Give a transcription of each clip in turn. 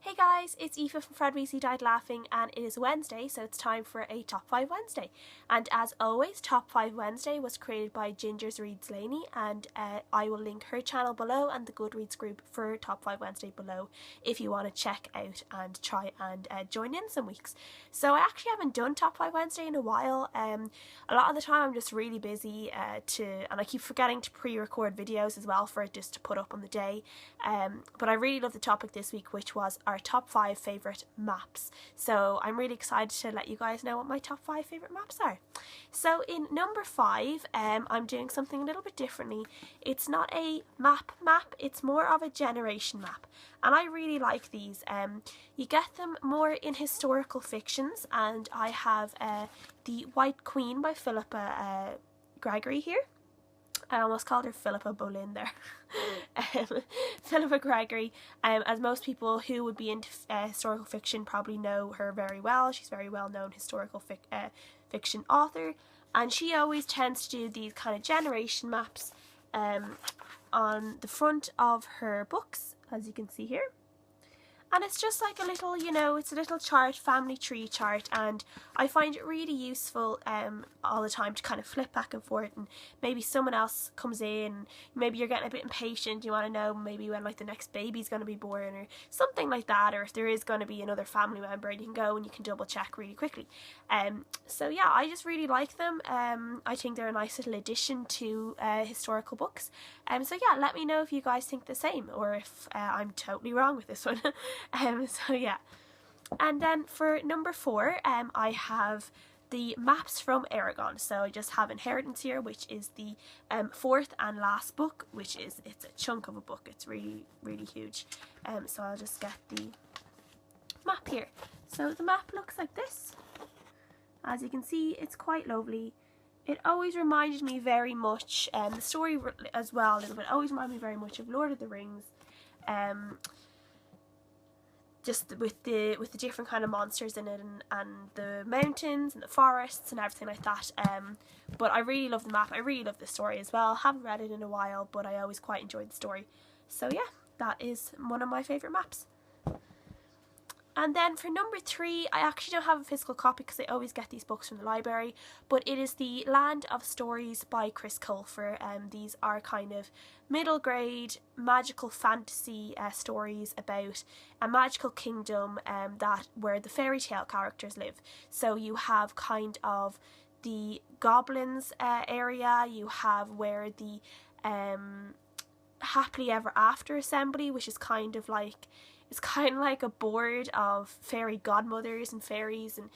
Hey guys, it's Aoife from Fred Weasley Died Laughing, and it is Wednesday, so it's time for a Top 5 Wednesday. And as always, Top 5 Wednesday was created by Ginger's Reads Laney, and I will link her channel below and the Goodreads group for Top 5 Wednesday below if you want to check out and try and join in some weeks. So I actually haven't done Top 5 Wednesday in a while. A lot of the time I'm just really busy and I keep forgetting to pre-record videos as well for it just to put up on the day. But I really love the topic this week, which was our top 5 favourite maps. So I'm really excited to let you guys know what my top 5 favourite maps are. So in number 5, I'm doing something a little bit differently. It's not a map, it's more of a generation map. And I really like these. You get them more in historical fictions, and I have The White Queen by Philippa Gregory here. I almost called her Philippa Boleyn there. Philippa Gregory, as most people who would be into historical fiction probably know her very well. She's a very well known historical fiction author, and she always tends to do these kind of generation maps on the front of her books, as you can see here. And it's just like a little, it's a little chart, family tree chart, and I find it really useful all the time to kind of flip back and forth, and maybe someone else comes in, maybe you're getting a bit impatient, you want to know maybe when like the next baby's going to be born or something like that, or if there is going to be another family member, and you can go and you can double check really quickly. So yeah, I just really like them. I think they're a nice little addition to historical books. So yeah, let me know if you guys think the same, or if I'm totally wrong with this one. So yeah, and then for number 4, I have the maps from Eragon. So I just have Inheritance here, which is the 4th and last book, it's a chunk of a book. It's really huge. So I'll just get the map here. So the map looks like this. As you can see, it's quite lovely. It always reminded me very much, the story as well a little bit, always reminded me very much of Lord of the Rings. Just with the different kind of monsters in it, and the mountains and the forests and everything like that. But I really love the map. I really love the story as well. Haven't read it in a while, but I always quite enjoyed the story. So yeah, that is one of my favourite maps. And then for number 3, I actually don't have a physical copy because I always get these books from the library, but it is the Land of Stories by Chris Colfer. These are kind of middle grade magical fantasy stories about a magical kingdom where the fairy tale characters live. So you have kind of the goblins area, you have where the happily ever after assembly, which is kind of like, it's kind of like a board of fairy godmothers and fairies, and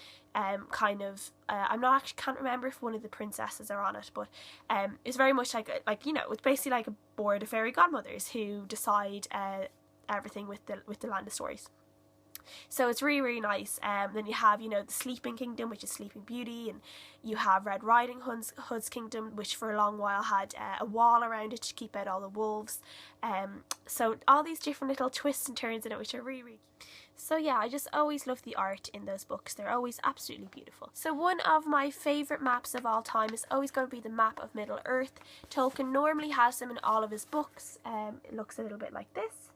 can't remember if one of the princesses are on it, but it's very much like it's basically like a board of fairy godmothers who decide everything with the Land of Stories. So it's really nice. Then you have, the Sleeping Kingdom, which is Sleeping Beauty, and you have Red Riding Hood's kingdom, which for a long while had a wall around it to keep out all the wolves. So all these different little twists and turns in it, which are really cute. So yeah, I just always love the art in those books. They're always absolutely beautiful. So one of my favourite maps of all time is always going to be the map of Middle Earth. Tolkien normally has them in all of his books. It looks a little bit like this.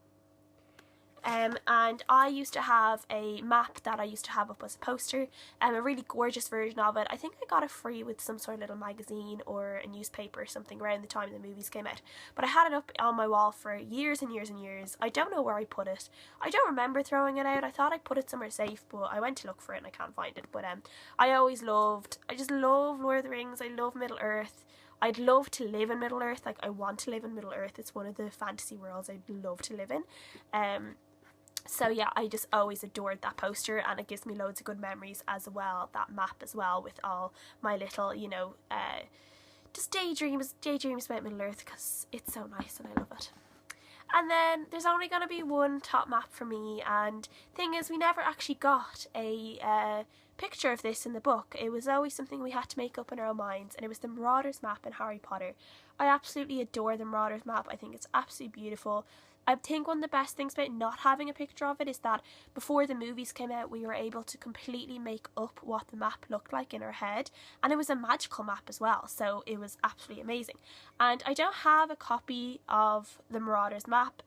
And I used to have a map that I used to have up as a poster, a really gorgeous version of it. I think I got it free with some sort of little magazine or a newspaper or something around the time the movies came out. But I had it up on my wall for years and years and years. I don't know where I put it. I don't remember throwing it out. I thought I put it somewhere safe, but I went to look for it and I can't find it. But I just love Lord of the Rings. I love Middle Earth. I'd love to live in Middle Earth. Like, I want to live in Middle Earth. It's one of the fantasy worlds I'd love to live in. So yeah, I just always adored that poster, and it gives me loads of good memories as well, that map as well, with all my little, just daydreams about Middle Earth, because it's so nice and I love it. And then there's only going to be one top map for me, and thing is, we never actually got a picture of this in the book. It was always something we had to make up in our own minds, and it was the Marauder's map in Harry Potter. I absolutely adore the Marauder's map. I think it's absolutely beautiful. I think one of the best things about not having a picture of it is that before the movies came out, we were able to completely make up what the map looked like in our head, and it was a magical map as well, so it was absolutely amazing. And I don't have a copy of the Marauder's map,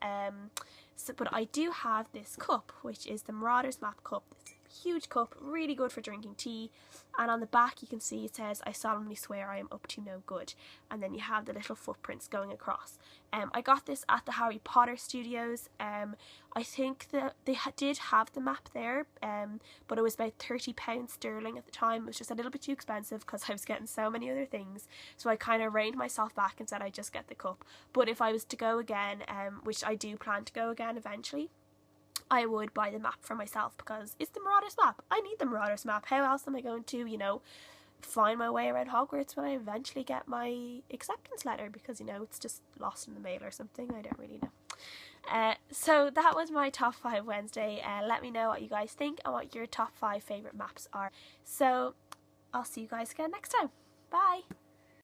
So, but I do have this cup, which is the Marauders map cup. It's a huge cup, really good for drinking tea. And on the back you can see it says, "I solemnly swear I am up to no good." And then you have the little footprints going across. I got this at the Harry Potter Studios. I think that they did have the map there, but it was about £30 sterling at the time. It was just a little bit too expensive because I was getting so many other things. So I kind of reined myself back and said I'd just get the cup. But if I was to go again, which I do plan to go again eventually, I would buy the map for myself because it's the Marauders map. I need the Marauders map. How else am I going to, you know, find my way around Hogwarts when I eventually get my acceptance letter? Because, you know, it's just lost in the mail or something. I don't really know. So that was my top 5 Wednesday. Let me know what you guys think and what your top 5 favourite maps are. So I'll see you guys again next time. Bye!